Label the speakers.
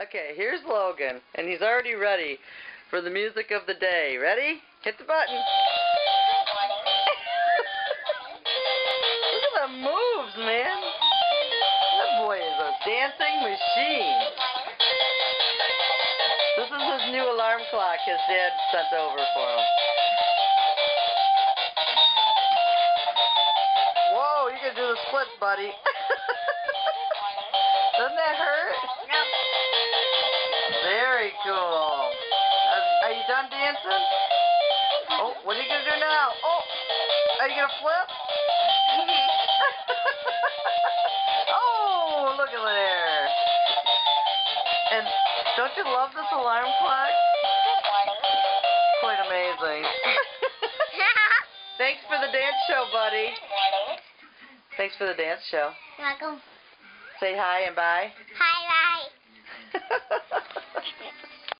Speaker 1: Okay, here's Logan, and he's already ready for the music of the day. Ready? Hit the button. Look at the moves, man. That boy is a dancing machine. This is his new alarm clock his dad sent over for him. Whoa, you can do the splits, buddy. Doesn't that hurt?
Speaker 2: No.
Speaker 1: Very cool. Are you done dancing? Oh, what are you going to do now? Oh, are you going to flip? Oh, look at there. And don't you love this alarm clock? Quite amazing. Thanks for the dance show, buddy. Thanks for the dance show.
Speaker 2: You're welcome.
Speaker 1: Say hi and bye.